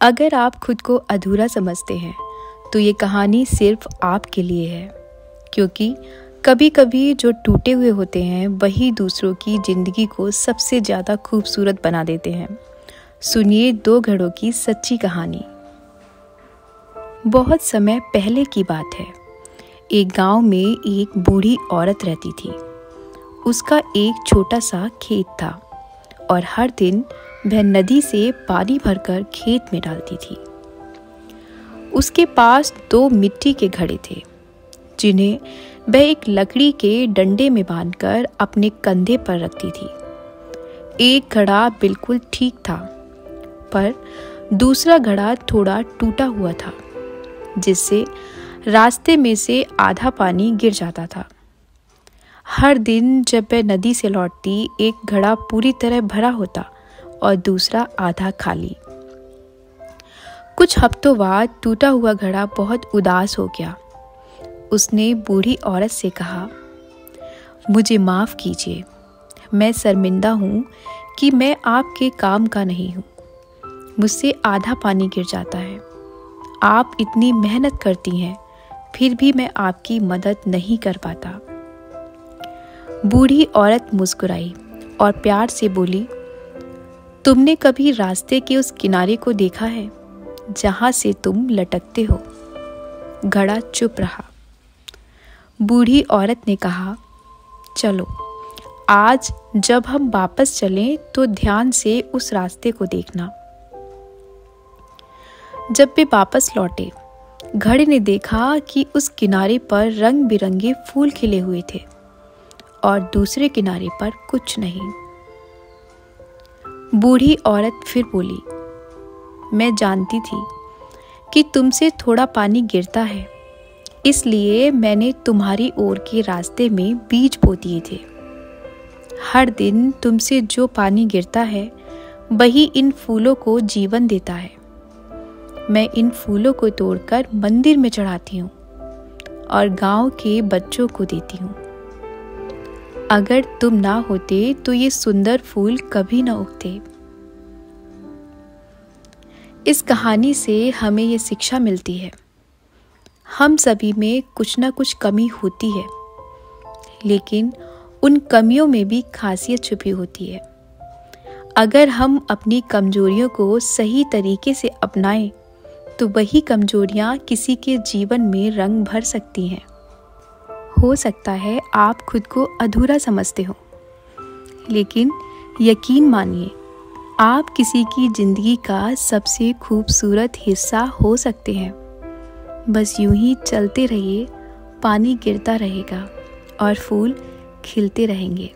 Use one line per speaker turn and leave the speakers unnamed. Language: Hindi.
अगर आप खुद को अधूरा समझते हैं तो ये कहानी सिर्फ आपके लिए है, क्योंकि कभी कभी जो टूटे हुए होते हैं वही दूसरों की जिंदगी को सबसे ज़्यादा खूबसूरत बना देते हैं। सुनिए दो घड़ों की सच्ची कहानी। बहुत समय पहले की बात है। एक गांव में एक बूढ़ी औरत रहती थी। उसका एक छोटा सा खेत था और हर दिन वह नदी से पानी भरकर खेत में डालती थी। उसके पास दो मिट्टी के घड़े थे, जिन्हें वह एक लकड़ी के डंडे में बांधकर अपने कंधे पर रखती थी। एक घड़ा बिल्कुल ठीक था, पर दूसरा घड़ा थोड़ा टूटा हुआ था, जिससे रास्ते में से आधा पानी गिर जाता था। हर दिन जब वह नदी से लौटती, एक घड़ा पूरी तरह भरा होता और दूसरा आधा खाली। कुछ हफ्तों बाद टूटा हुआ घड़ा बहुत उदास हो गया। उसने बूढ़ी औरत से कहा, मुझे माफ़ कीजिए, मैं शर्मिंदा हूँ कि मैं आपके काम का नहीं हूँ। मुझसे आधा पानी गिर जाता है। आप इतनी मेहनत करती हैं, फिर भी मैं आपकी मदद नहीं कर पाता। बूढ़ी औरत मुस्कुराई और प्यार से बोली, तुमने कभी रास्ते के उस किनारे को देखा है जहां से तुम लटकते हो? घड़ा चुप रहा। बूढ़ी औरत ने कहा, चलो आज जब हम वापस चलें तो ध्यान से उस रास्ते को देखना। जब वे वापस लौटे, घड़े ने देखा कि उस किनारे पर रंग बिरंगे फूल खिले हुए थे और दूसरे किनारे पर कुछ नहीं। बूढ़ी औरत फिर बोली, मैं जानती थी कि तुमसे थोड़ा पानी गिरता है, इसलिए मैंने तुम्हारी ओर के रास्ते में बीज बो दिए थे। हर दिन तुमसे जो पानी गिरता है वही इन फूलों को जीवन देता है। मैं इन फूलों को तोड़कर मंदिर में चढ़ाती हूँ और गांव के बच्चों को देती हूँ। अगर तुम ना होते तो ये सुंदर फूल कभी ना उगते। इस कहानी से हमें ये शिक्षा मिलती है, हम सभी में कुछ ना कुछ कमी होती है, लेकिन उन कमियों में भी खासियत छुपी होती है। अगर हम अपनी कमजोरियों को सही तरीके से अपनाएं तो वही कमजोरियां किसी के जीवन में रंग भर सकती हैं। हो सकता है आप खुद को अधूरा समझते हो, लेकिन यकीन मानिए आप किसी की जिंदगी का सबसे खूबसूरत हिस्सा हो सकते हैं। बस यूं ही चलते रहिए, पानी गिरता रहेगा और फूल खिलते रहेंगे।